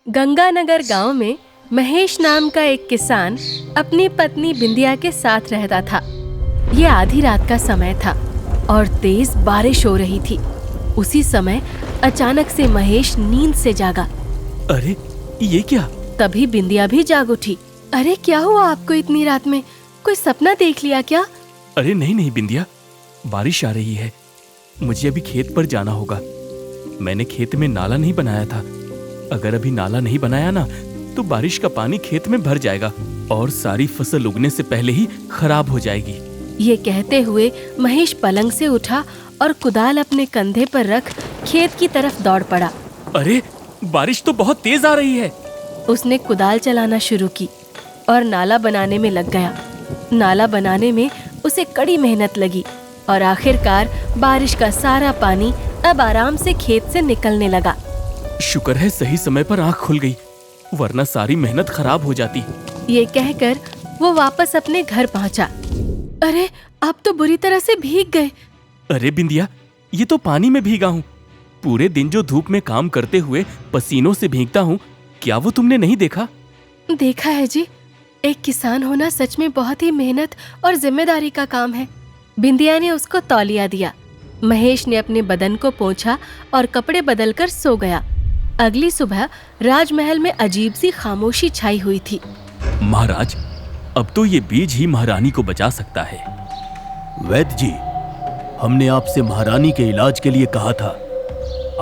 गंगानगर गांव में महेश नाम का एक किसान अपनी पत्नी बिंदिया के साथ रहता था। ये आधी रात का समय था और तेज बारिश हो रही थी। उसी समय अचानक से महेश नींद से जागा। अरे ये क्या? तभी बिंदिया भी जाग उठी। अरे क्या हुआ आपको इतनी रात में? कोई सपना देख लिया क्या? अरे नहीं बिंदिया, बारिश आ रही है, मुझे अभी खेत पर जाना होगा। मैंने खेत में नाला नहीं बनाया था। अगर अभी नाला नहीं बनाया ना तो बारिश का पानी खेत में भर जाएगा और सारी फसल उगने से पहले ही खराब हो जाएगी। ये कहते हुए महेश पलंग से उठा और कुदाल अपने कंधे पर रख खेत की तरफ दौड़ पड़ा। अरे बारिश तो बहुत तेज आ रही है। उसने कुदाल चलाना शुरू की और नाला बनाने में लग गया। नाला बनाने में उसे कड़ी मेहनत लगी और आखिरकार बारिश का सारा पानी अब आराम से खेत से निकलने लगा। शुक्र है सही समय पर आँख खुल गई, वरना सारी मेहनत खराब हो जाती। ये कहकर वो वापस अपने घर पहुंचा। अरे आप तो बुरी तरह से भीग गए। अरे बिंदिया, ये तो पानी में भीगा हूँ। पूरे दिन जो धूप में काम करते हुए पसीनों से भीगता हूँ, क्या वो तुमने नहीं देखा? देखा है जी। एक किसान होना सच में बहुत ही मेहनत और जिम्मेदारी का काम है। बिंदिया ने उसको तौलिया दिया। महेश ने अपने बदन को पोंछा और कपड़े बदलकर सो गया। अगली सुबह राजमहल में अजीब सी खामोशी छाई हुई थी। महाराज, अब तो ये बीज ही महारानी को बचा सकता है। वैद्य जी, हमने आपसे महारानी के इलाज के लिए कहा था।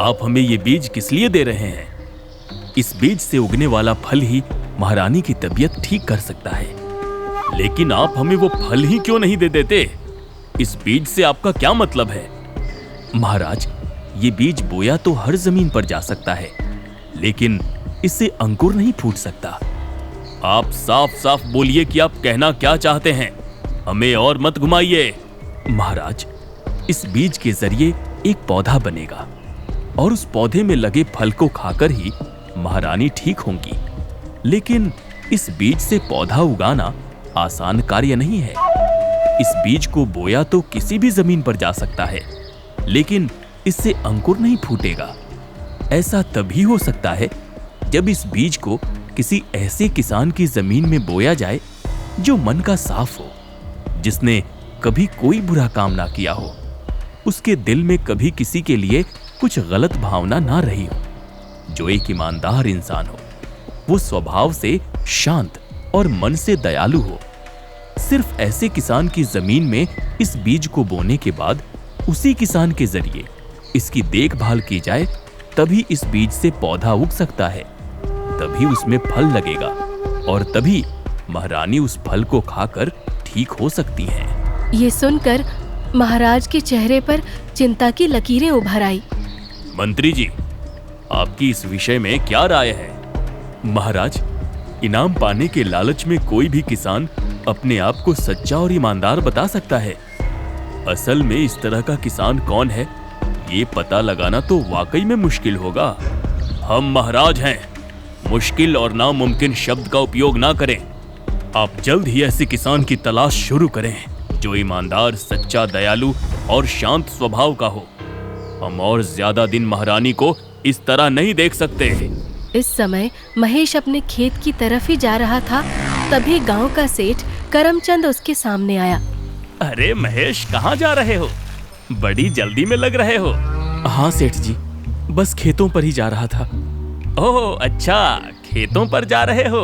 आप हमें ये बीज किस लिए दे रहे हैं? इस बीज से उगने वाला फल ही महारानी की तबीयत ठीक कर सकता है। लेकिन आप हमें वो फल ही क्यों नहीं दे देते? इस बीज से आपका क्या मतलब है? महाराज, ये बीज बोया तो हर जमीन पर जा सकता है, लेकिन इससे अंकुर नहीं फूट सकता। आप साफ साफ बोलिए कि आप कहना क्या चाहते हैं, हमें और मत घुमाइए। महाराज, इस बीज के जरिए एक पौधा बनेगा और उस पौधे में लगे फल को खाकर ही महारानी ठीक होंगी। लेकिन इस बीज से पौधा उगाना आसान कार्य नहीं है। इस बीज को बोया तो किसी भी जमीन पर जा सकता है, लेकिन इससे अंकुर नहीं फूटेगा। ऐसा तभी हो सकता है जब इस बीज को किसी ऐसे किसान की जमीन में बोया जाए जो मन का साफ हो, जिसने कभी कोई बुरा काम ना किया हो, उसके दिल में कभी किसी के लिए कुछ गलत भावना ना रही हो, जो एक ईमानदार इंसान हो, वो स्वभाव से शांत और मन से दयालु हो। सिर्फ ऐसे किसान की जमीन में इस बीज को बोने के बाद उसी किसान के जरिए इसकी देखभाल की जाए, तभी इस बीज से पौधा उग सकता है, तभी उसमें फल लगेगा और तभी महारानी उस फल को खाकर ठीक हो सकती हैं। ये सुनकर महाराज के चेहरे पर चिंता की लकीरें उभर आई। मंत्री जी, आपकी इस विषय में क्या राय है? महाराज, इनाम पाने के लालच में कोई भी किसान अपने आप को सच्चा और ईमानदार बता सकता है। असल में इस तरह का किसान कौन है, ये पता लगाना तो वाकई में मुश्किल होगा। हम महाराज हैं, मुश्किल और नामुमकिन शब्द का उपयोग ना करें। आप जल्द ही ऐसे किसान की तलाश शुरू करें जो ईमानदार, सच्चा, दयालु और शांत स्वभाव का हो। हम और ज्यादा दिन महारानी को इस तरह नहीं देख सकते। इस समय महेश अपने खेत की तरफ ही जा रहा था, तभी गांव का सेठ करमचंद उसके सामने आया। अरे महेश, कहाँ जा रहे हो? बड़ी जल्दी में लग रहे हो। हाँ सेठ जी, बस खेतों पर ही जा रहा था। ओह अच्छा, खेतों पर जा रहे हो।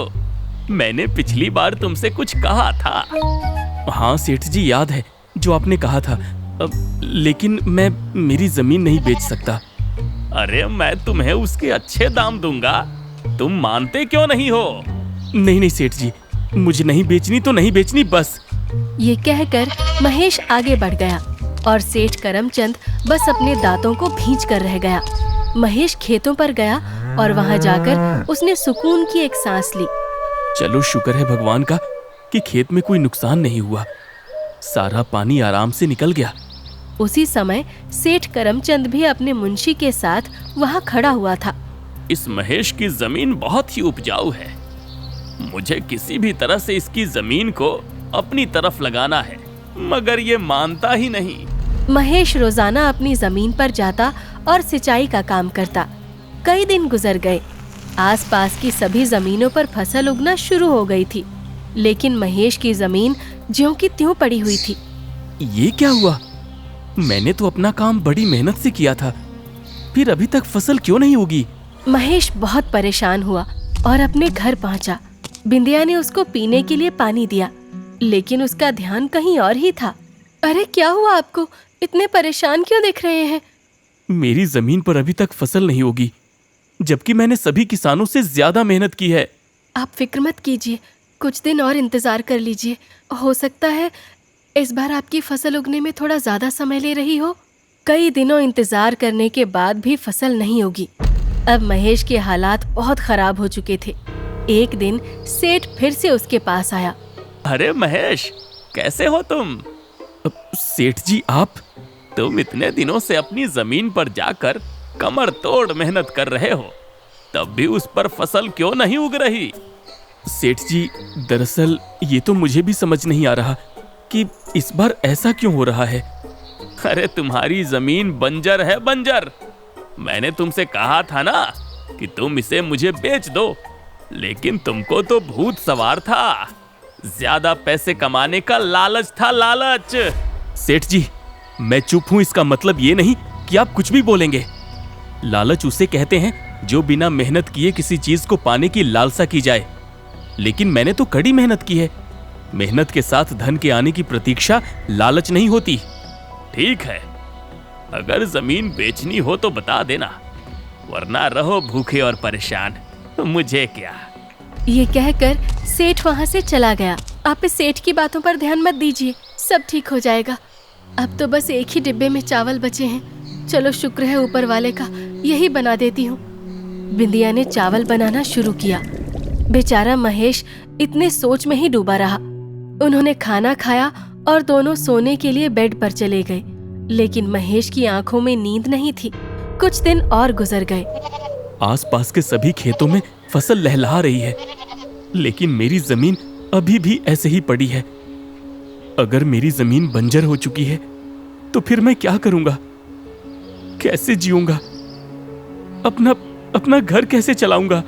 मैंने पिछली बार तुमसे कुछ कहा था। हाँ सेठ जी, याद है जो आपने कहा था, लेकिन मैं मेरी जमीन नहीं बेच सकता। अरे मैं तुम्हें उसके अच्छे दाम दूंगा, तुम मानते क्यों नहीं हो? नहीं सेठ जी, मुझे नहीं बेचनी तो नहीं बेचनी, बस। ये कहकर महेश आगे बढ़ गया और सेठ करमचंद बस अपने दांतों को भींच कर रह गया। महेश खेतों पर गया और वहां जाकर उसने सुकून की एक सांस ली। चलो शुक्र है भगवान का कि खेत में कोई नुकसान नहीं हुआ, सारा पानी आराम से निकल गया। उसी समय सेठ करमचंद भी अपने मुंशी के साथ वहां खड़ा हुआ था। इस महेश की जमीन बहुत ही उपजाऊ है, मुझे किसी भी तरह से इसकी जमीन को अपनी तरफ लगाना है, मगर ये मानता ही नहीं। महेश रोजाना अपनी जमीन पर जाता और सिंचाई का काम करता। कई दिन गुजर गए। आसपास की सभी जमीनों पर फसल उगना शुरू हो गई थी, लेकिन महेश की जमीन ज्यों की त्यों पड़ी हुई थी। ये क्या हुआ? मैंने तो अपना काम बड़ी मेहनत से किया था, फिर अभी तक फसल क्यों नहीं उगी? महेश बहुत परेशान हुआ और अपने घर पहुंचा। बिंदिया ने उसको पीने के लिए पानी दिया, लेकिन उसका ध्यान कहीं और ही था। अरे क्या हुआ आपको? इतने परेशान क्यों दिख रहे हैं? मेरी जमीन पर अभी तक फसल नहीं होगी, जबकि मैंने सभी किसानों से ज्यादा मेहनत की है। आप फिक्र मत कीजिए, कुछ दिन और इंतजार कर लीजिए। हो सकता है इस बार आपकी फसल उगने में थोड़ा ज्यादा समय ले रही हो। कई दिनों इंतजार करने के बाद भी फसल नहीं उगी। अब महेश के हालात बहुत खराब हो चुके थे। एक दिन सेठ फिर से उसके पास आया। अरे महेश, कैसे हो तुम? सेठ जी, आप? तुम इतने दिनों से अपनी जमीन पर जाकर कमर तोड़ मेहनत कर रहे हो, तब भी उस पर फसल क्यों नहीं उग रही? सेठ जी, दरअसल ये तो मुझे भी समझ नहीं आ रहा कि इस बार ऐसा क्यों हो रहा है। अरे तुम्हारी जमीन बंजर है, बंजर। मैंने तुमसे कहा था ना कि तुम इसे मुझे बेच दो, लेकिन तुमको तो भूत सवार था। ज्यादा पैसे कमाने का लालच था, लालच। सेठ जी, मैं चुप हूं इसका मतलब ये नहीं कि आप कुछ भी बोलेंगे। लालच उसे कहते हैं जो बिना मेहनत किए किसी चीज को पाने की लालसा की जाए, लेकिन मैंने तो कड़ी मेहनत की है। मेहनत के साथ धन के आने की प्रतीक्षा लालच नहीं होती। ठीक है, अगर जमीन बेचनी हो तो बता देना, वरना रहो भूखे और परेशान, मुझे क्या। ये कहकर सेठ वहाँ से चला गया। आप इस सेठ की बातों पर ध्यान मत दीजिए, सब ठीक हो जाएगा। अब तो बस एक ही डिब्बे में चावल बचे हैं। चलो शुक्र है ऊपर वाले का, यही बना देती हूँ। बिंदिया ने चावल बनाना शुरू किया। बेचारा महेश इतने सोच में ही डूबा रहा। उन्होंने खाना खाया और दोनों सोने के लिए बेड पर चले गए, लेकिन महेश की आंखों में नींद नहीं थी। कुछ दिन और गुजर गए। आसपास के सभी खेतों में फसल लहलहा रही है, लेकिन मेरी जमीन अभी भी ऐसे ही पड़ी है। अगर मेरी जमीन बंजर हो चुकी है तो फिर मैं क्या करूंगा? कैसे जीऊंगा? अपना घर कैसे चलाऊंगा?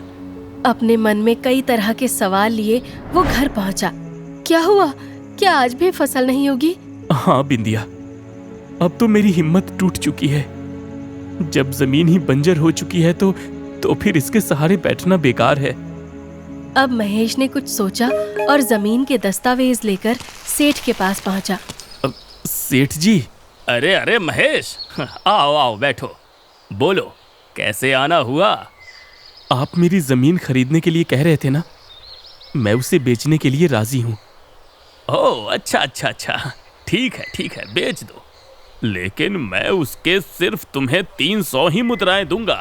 अपने मन में कई तरह के सवाल लिए वो घर पहुंचा। क्या हुआ? क्या आज भी फसल नहीं होगी? हाँ बिंदिया, अब तो मेरी हिम्मत टूट चुकी है। जब जमीन ही बंजर हो चुकी है तो फिर इसके सहारे बैठना बेकार है। अब महेश ने कुछ सोचा और जमीन के दस्तावेज लेकर सेठ के पास पहुंचा। सेठ जी। अरे अरे महेश, आओ आओ बैठो, बोलो कैसे आना हुआ? आप मेरी जमीन खरीदने के लिए कह रहे थे ना, मैं उसे बेचने के लिए राजी हूँ। ओह अच्छा अच्छा अच्छा, ठीक है बेच दो, लेकिन मैं उसके सिर्फ तुम्हें 300 ही मुद्राएं दूंगा।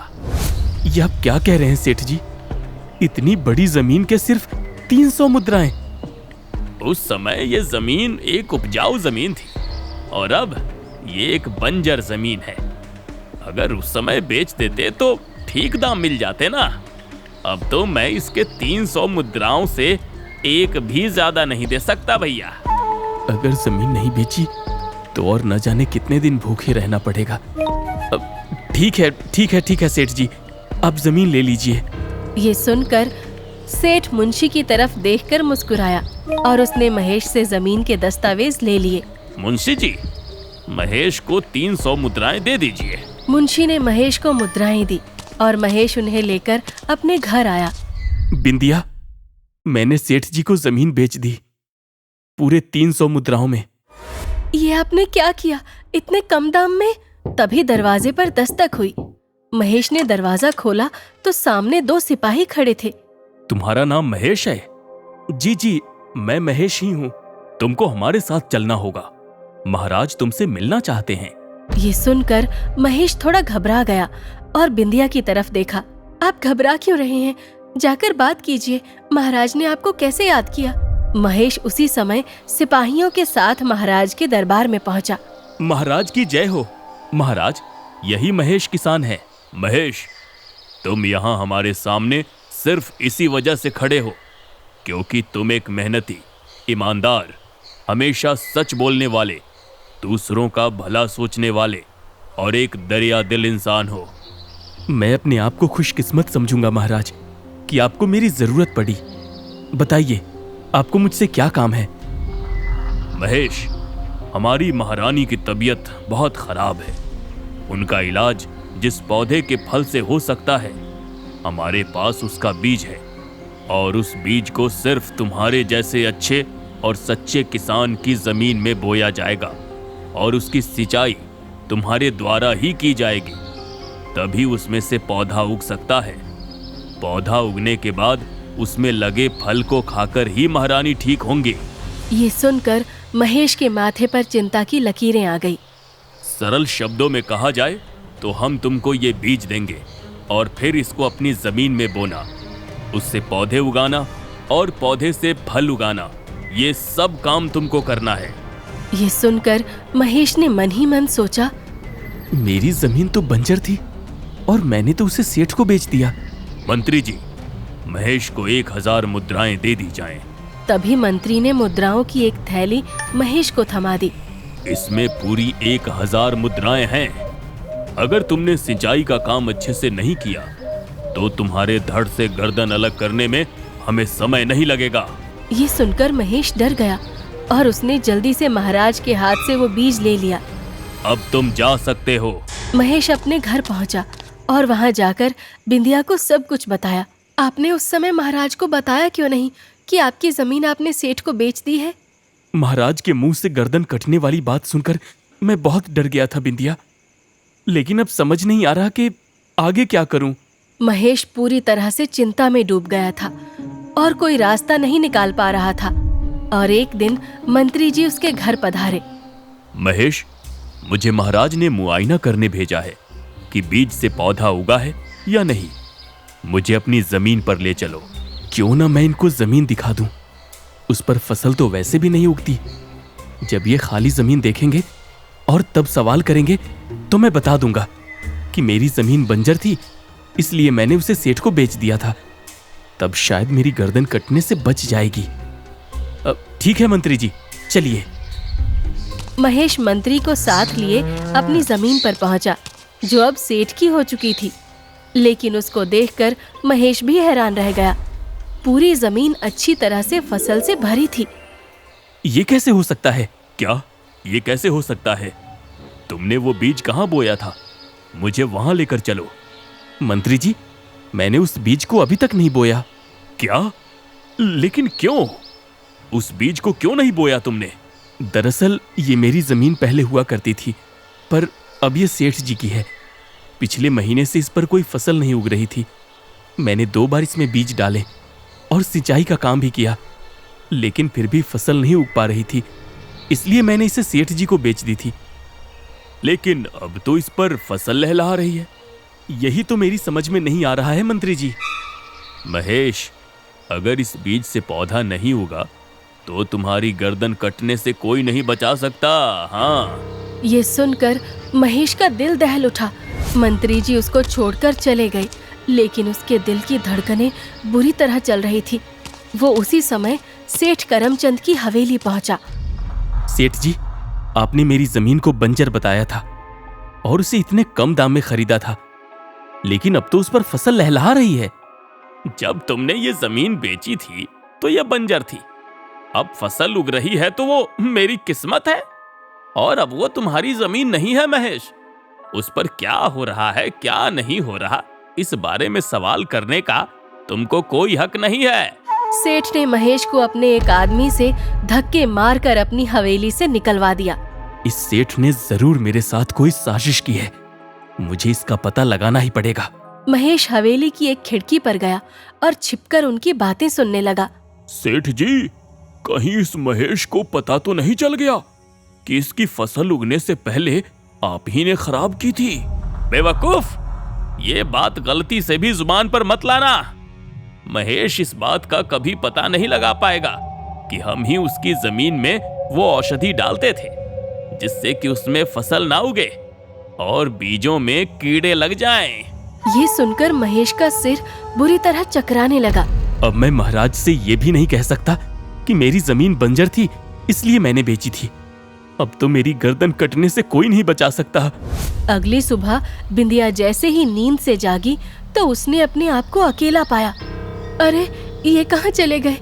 ये आप क्या कह रहे हैं सेठ जी? इतनी बड़ी जमीन के सिर्फ 300 मुद्राएं? उस समय ये जमीन एक उपजाऊ जमीन थी और अब ये एक बंजर जमीन है। अगर उस समय बेच देते तो ठीक दाम मिल जाते ना। अब तो मैं इसके 300 मुद्राओं से एक भी ज्यादा नहीं दे सकता भैया। अगर जमीन नहीं बेची तो और न जाने कितने दिन भूखे रहना पड़ेगा। ठीक है सेठ जी, आप जमीन ले लीजिए। ये सुनकर सेठ मुंशी की तरफ देखकर मुस्कुराया और उसने महेश से जमीन के दस्तावेज ले लिए। मुंशी जी, महेश को 300 मुद्राएं दे दीजिए। मुंशी ने महेश को मुद्राएं दी और महेश उन्हें लेकर अपने घर आया। बिंदिया, मैंने सेठ जी को जमीन बेच दी, पूरे 300 मुद्राओं में। ये आपने क्या किया, इतने कम दाम में? तभी दरवाजे पर दस्तक हुई। महेश ने दरवाजा खोला तो सामने 2 सिपाही खड़े थे। तुम्हारा नाम महेश है? जी, मैं महेश ही हूँ। तुमको हमारे साथ चलना होगा, महाराज तुमसे मिलना चाहते हैं। ये सुनकर महेश थोड़ा घबरा गया और बिंदिया की तरफ देखा। आप घबरा क्यों रहे हैं? जाकर बात कीजिए, महाराज ने आपको कैसे याद किया? महेश उसी समय सिपाहियों के साथ महाराज के दरबार में पहुंचा। महाराज की जय हो। महाराज, यही महेश किसान है। महेश, तुम यहाँ हमारे सामने सिर्फ इसी वजह से खड़े हो क्योंकि तुम एक मेहनती, ईमानदार, हमेशा सच बोलने वाले, दूसरों का भला सोचने वाले और एक दरिया दिल इंसान हो। मैं अपने आप को खुशकिस्मत समझूंगा महाराज। कि आपको मेरी जरूरत पड़ी। बताइए, आपको मुझसे क्या काम है? महेश, हमारी महारानी की तबीयत बहुत खराब है। उनका इलाज जिस पौधे के फल से हो सकता है, हमारे पास उसका बीज है, और उस बीज को सिर्फ तुम्हारे जैसे अच्छे और सच्चे किसान की जमीन में बोया जाएगा, और उसकी सिंचाई तुम्हारे द्वारा ही की जाएगी। तभी उसमें से पौधा उग सकता है। पौधा उगने के बाद उसमें लगे फल को खाकर ही महारानी ठीक होंगी। ये सुनकर महेश के माथे पर चिंता की लकीरें आ गई। सरल शब्दों में कहा जाए तो हम तुमको ये बीज देंगे और फिर इसको अपनी जमीन में बोना, उससे पौधे उगाना और पौधे से फल उगाना, ये सब काम तुमको करना है। ये सुनकर महेश ने मन ही मन सोचा, मेरी जमीन तो बंजर थी और मैंने तो उसे सेठ को बेच दिया। मंत्री जी, महेश को 1000 मुद्राएं दे दी जाएं। तभी मंत्री ने मुद्राओं की एक थैली महेश को थमा दी। इसमें पूरी 1000 मुद्राएं हैं। अगर तुमने सिंचाई का काम अच्छे से नहीं किया तो तुम्हारे धड़ से गर्दन अलग करने में हमें समय नहीं लगेगा। ये सुनकर महेश डर गया और उसने जल्दी से महाराज के हाथ से वो बीज ले लिया। अब तुम जा सकते हो। महेश अपने घर पहुंचा और वहां जाकर बिंदिया को सब कुछ बताया। आपने उस समय महाराज को बताया क्यों नहीं कि आपकी जमीन आपने सेठ को बेच दी है? महाराज के मुंह से गर्दन कटने वाली बात सुनकर मैं बहुत डर गया था बिंदिया, लेकिन अब समझ नहीं आ रहा कि आगे क्या करूं। महेश पूरी तरह से चिंता में डूब गया था और कोई रास्ता नहीं निकाल पा रहा था। और एक दिन मंत्री जी उसके घर पधारे। महेश, मुझे महाराज ने मुआयना करने भेजा है कि बीज से पौधा उगा है या नहीं। मुझे अपनी जमीन पर ले चलो। क्यों ना मैं इनको जमीन दिखा दूं। उस पर फसल तो वैसे भी नहीं उगती। जब ये खाली जमीन देखेंगे और तब सवाल करेंगे तो मैं बता दूंगा कि मेरी जमीन बंजर थी, इसलिए मैंने उसे सेठ को बेच दिया था। तब शायद मेरी गर्दन कटने से बच जाएगी। ठीक है मंत्री जी, चलिए। महेश मंत्री को साथ लिए अपनी जमीन पर पहुंचा, जो अब सेठ की हो चुकी थी। लेकिन उसको देखकर महेश भी हैरान रह गया। पूरी जमीन अच्छी तरह से फसल से भरी थी। ये कैसे हो सकता है? क्या ये कैसे हो सकता है? तुमने वो बीज कहाँ बोया था? मुझे वहां लेकर चलो। मंत्री जी, मैंने उस बीज को अभी तक नहीं बोया। क्या? लेकिन क्यों? उस बीज को क्यों नहीं बोया तुमने? दरअसल ये मेरी जमीन पहले हुआ करती थी, पर अब ये सेठ जी की है। पिछले महीने से इस पर कोई फसल नहीं उग रही थी। मैंने 2 बार इसमें बीज डाले और सिंचाई का काम भी किया, लेकिन फिर भी फसल नहीं उग पा रही थी, इसलिए मैंने इसे सेठ जी को बेच दी थी। लेकिन अब तो इस पर फसल लहलहा रही है। यही तो मेरी समझ में नहीं आ रहा है मंत्री जी। महेश, अगर इस बीज से पौधा नहीं उगा तो तुम्हारी गर्दन कटने से कोई नहीं बचा सकता। हाँ। ये सुनकर महेश का दिल दहल उठा। मंत्री जी उसको छोड़कर चले गए, लेकिन उसके दिल की धड़कनें बुरी तरह चल रही थी। वो उसी समय सेठ करमचंद की हवेली पहुंचा। सेठ जी, आपने मेरी जमीन को बंजर बताया था और उसे इतने कम दाम में खरीदा था, लेकिन अब तो उस पर फसल लहलहा रही है। जब तुमने ये जमीन बेची थी तो यह बंजर थी। अब फसल उग रही है तो वो मेरी किस्मत है, और अब वो तुम्हारी जमीन नहीं है महेश। उस पर क्या हो रहा है, क्या नहीं हो रहा, इस बारे में सवाल करने का तुमको कोई हक नहीं है। सेठ ने महेश को अपने एक आदमी से धक्के मारकर अपनी हवेली से निकलवा दिया। इस सेठ ने जरूर मेरे साथ कोई साजिश की है। मुझे इसका पता लगाना ही पड़ेगा। महेश हवेली की एक खिड़की पर गया और छिपकर उनकी बातें सुनने लगा। सेठ जी, कहीं इस महेश को पता तो नहीं चल गया कि इसकी फसल उगने से पहले आप ही ने खराब की थी? बेवकूफ, ये बात गलती से भी जुबान पर मत लाना। महेश इस बात का कभी पता नहीं लगा पाएगा कि हम ही उसकी जमीन में वो औषधि डालते थे जिससे कि उसमें फसल ना उगे और बीजों में कीड़े लग जाएं। ये सुनकर महेश का सिर बुरी तरह चकराने लगा। अब मैं महाराज से ये भी नहीं कह सकता कि मेरी जमीन बंजर थी इसलिए मैंने बेची थी। अब तो मेरी गर्दन कटने से कोई नहीं बचा सकता। अगली सुबह बिंदिया जैसे ही नींद से जागी तो उसने अपने आप को अकेला पाया। अरे ये कहाँ चले गए?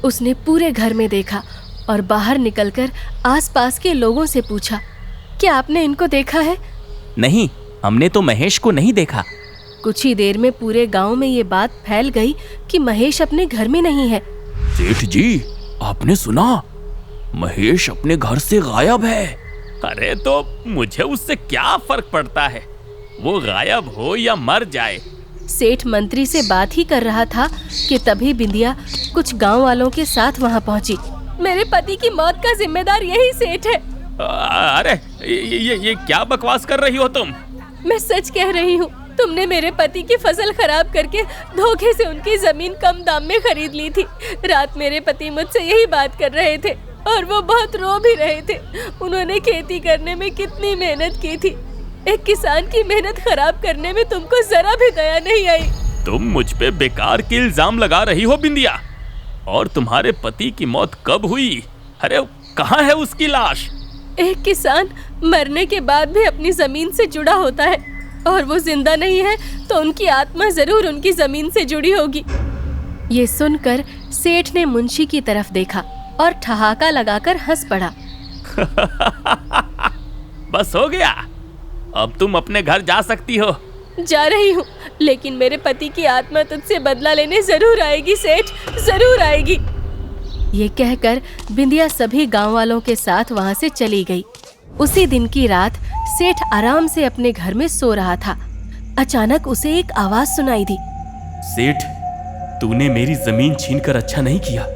उसने पूरे घर में देखा और बाहर निकलकर आसपास के लोगों से पूछा, क्या आपने इनको देखा है? नहीं, हमने तो महेश को नहीं देखा। कुछ ही देर में पूरे गांव में ये बात फैल गई कि महेश अपने घर में नहीं है। सेठ जी, आपने सुना? महेश अपने घर से गायब है। अरे तो मुझे उससे क्या फर्क पड़ता है, वो गायब हो या मर जाए। सेठ मंत्री से बात ही कर रहा था कि तभी बिंदिया कुछ गांव वालों के साथ वहां पहुंची। मेरे पति की मौत का जिम्मेदार यही सेठ है। अरे ये क्या बकवास कर रही हो तुम? मैं सच कह रही हूँ। तुमने मेरे पति की फसल खराब करके धोखे से उनकी जमीन कम दाम में खरीद ली थी। रात मेरे पति मुझसे यही बात कर रहे थे और वो बहुत रो भी रहे थे। उन्होंने खेती करने में कितनी मेहनत की थी। एक किसान की मेहनत खराब करने में तुमको जरा भी दया नहीं आई। तुम मुझ पे बेकार के इल्जाम लगा रही हो बिंदिया। और तुम्हारे पति की मौत कब हुई? अरे कहाँ है उसकी लाश? एक किसान मरने के बाद भी अपनी जमीन से जुड़ा होता है और वो जिंदा नहीं है तो उनकी आत्मा जरूर उनकी जमीन से जुड़ी होगी। ये सुनकर सेठ ने मुंशी की तरफ देखा और ठहाका लगाकर हंस पड़ा। बस हो गया, अब तुम अपने घर जा सकती हो। जा रही हूँ, लेकिन मेरे पति की आत्मा तुझसे बदला लेने जरूर आएगी सेठ, जरूर आएगी। ये कहकर बिंदिया सभी गांव वालों के साथ वहां से चली गई। उसी दिन की रात सेठ आराम से अपने घर में सो रहा था। अचानक उसे एक आवाज सुनाई दी। सेठ, तूने मेरी जमीन छीनकर अच्छा नहीं किया।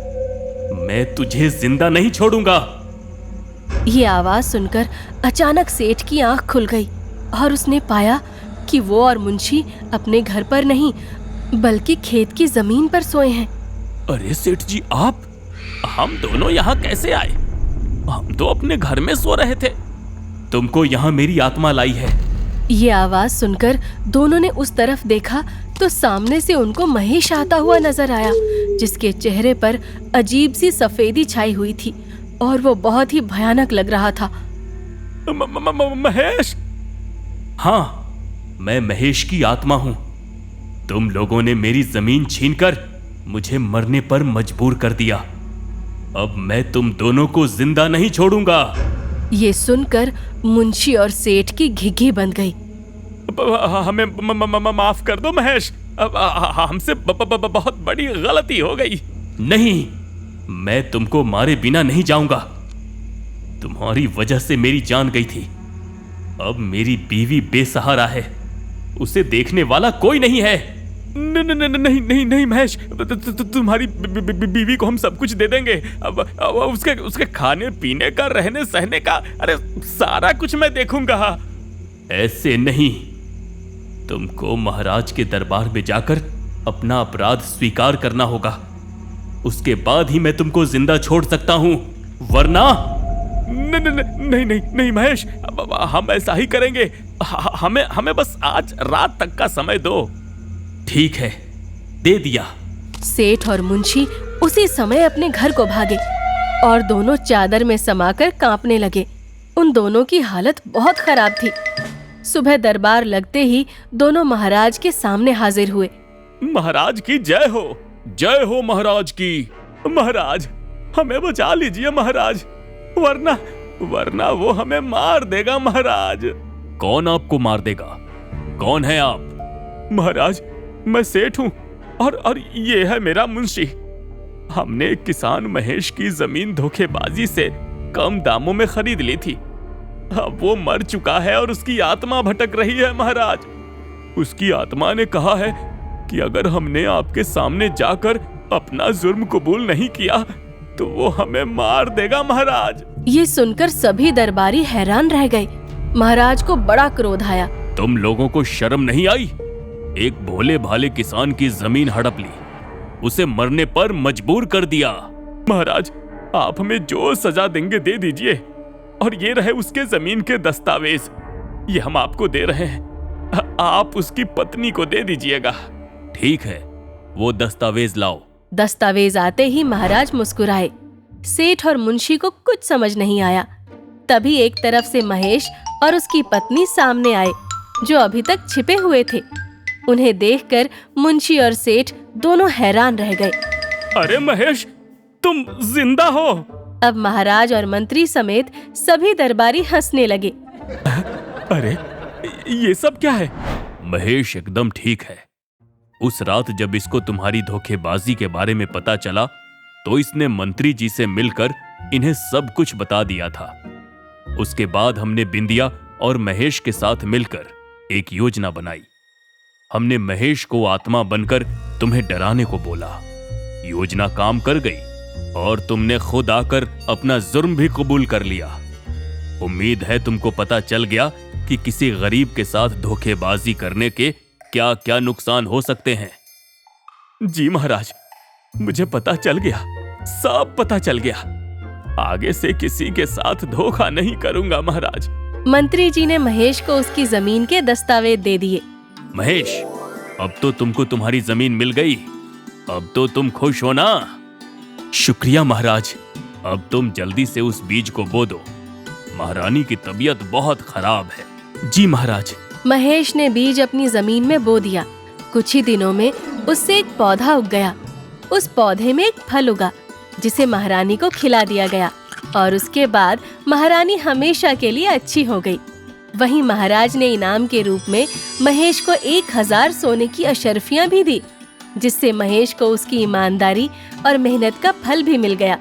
मैं तुझे जिंदा नहीं छोड़ूंगा। ये आवाज सुनकर अचानक सेठ की आंख खुल गई और उसने पाया कि वो और मुंशी अपने घर पर नहीं बल्कि खेत की जमीन पर सोए हैं। अरे सेठ जी, आप, हम दोनों यहाँ कैसे आए? हम तो अपने घर में सो रहे थे। तुमको यहाँ मेरी आत्मा लाई है। ये आवाज सुनकर दोनों ने उस तरफ देखा तो सामने से उनको महेश आता हुआ नजर आया, जिसके चेहरे पर अजीब सी सफेदी छाई हुई थी और वो बहुत ही भयानक लग रहा था। महेश? हाँ, मैं महेश की आत्मा हूँ। तुम लोगों ने मेरी जमीन छीनकर मुझे मरने पर मजबूर कर दिया। अब मैं तुम दोनों को जिंदा नहीं छोड़ूंगा। ये सुनकर मुंशी और सेठ की घिघी बंध गई। हमें माफ कर दो महेश, हमसे बहुत बड़ी गलती हो गई। नहीं, मैं तुमको मारे बिना नहीं जाऊंगा। तुम्हारी वजह से मेरी जान गई थी। अब मेरी बीवी बेसहारा है, उसे देखने वाला कोई नहीं है। नहीं महेश, तुम्हारी बीवी को हम सब कुछ दे देंगे। अब उसके खाने पीने का, रहने सहने का, अरे सारा कुछ मैं देखूंगा। ऐसे नहीं, तुमको महाराज के दरबार में जाकर अपना अपराध स्वीकार करना होगा। उसके बाद ही मैं तुमको जिंदा छोड़ सकता हूं, वरना नहीं महेश, हम ऐसा ही करेंगे। हमें बस आज रात तक का समय दो। ठीक है, दे दिया। सेठ और मुंशी उसी समय अपने घर को भागे और दोनों चादर में समाकर कांपने लगे। उन दोनों की हालत बहुत खराब थी। सुबह दरबार लगते ही दोनों महाराज के सामने हाजिर हुए। महाराज की जय हो, जय हो महाराज की। महाराज, हमें बचा लीजिए महाराज, वरना वो हमें मार देगा महाराज। कौन आपको मार देगा? कौन है आप? महाराज, मैं सेठ हूँ और ये है मेरा मुंशी। हमने किसान महेश की जमीन धोखेबाजी से कम दामों में खरीद ली थी। अब वो मर चुका है और उसकी आत्मा भटक रही है महाराज। उसकी आत्मा ने कहा है कि अगर हमने आपके सामने जाकर अपना जुर्म कबूल नहीं किया तो वो हमें मार देगा महाराज। ये सुनकर सभी दरबारी हैरान रह गए। महाराज को बड़ा क्रोध आया। तुम लोगों को शर्म नहीं आई? एक भोले भाले किसान की जमीन हड़प ली, उसे मरने पर मजबूर कर दिया। महाराज, आप हमें जो सजा देंगे दे दीजिए, और ये रहे उसके जमीन के दस्तावेज, ये हम आपको दे रहे हैं। आप उसकी पत्नी को दे दीजिएगा। ठीक है, वो दस्तावेज लाओ। दस्तावेज आते ही महाराज मुस्कुराए। सेठ और मुंशी को कुछ समझ नहीं आया। तभी एक तरफ से महेश और उसकी पत्नी सामने आए, जो अभी तक छिपे हुए थे। उन्हें देखकर मुंशी और सेठ दोनों हैरान रह गए। अरे महेश, तुम जिंदा हो? अब महाराज और मंत्री समेत सभी दरबारी हंसने लगे। अरे ये सब क्या है? महेश एकदम ठीक है। उस रात जब इसको तुम्हारी धोखेबाजी के बारे में पता चला तो इसने मंत्री जी से मिलकर इन्हें सब कुछ बता दिया था। उसके बाद हमने बिंदिया और महेश के साथ मिलकर एक योजना बनाई। हमने महेश को आत्मा बनकर तुम्हें डराने को बोला। योजना काम कर गई और तुमने खुद आकर अपना जुर्म भी कबूल कर लिया। उम्मीद है तुमको पता चल गया कि किसी गरीब के साथ धोखेबाजी करने के क्या क्या नुकसान हो सकते हैं। जी महाराज, मुझे पता चल गया, सब पता चल गया। आगे से किसी के साथ धोखा नहीं करूंगा महाराज। मंत्री जी ने महेश को उसकी जमीन के दस्तावेज दे दिए। महेश, अब तो तुमको तुम्हारी जमीन मिल गई। अब तो तुम खुश हो ना? शुक्रिया महाराज। अब तुम जल्दी से उस बीज को बो दो। महारानी की तबीयत बहुत खराब है। जी महाराज। महेश ने बीज अपनी जमीन में बो दिया। कुछ ही दिनों में उससे एक पौधा उग गया। उस पौधे में एक फल उगा जिसे महारानी को खिला दिया गया और उसके बाद महारानी हमेशा के लिए अच्छी हो गई। वहीं महाराज ने इनाम के रूप में महेश को 1000 सोने की अशर्फियां भी दी, जिससे महेश को उसकी ईमानदारी और मेहनत का फल भी मिल गया।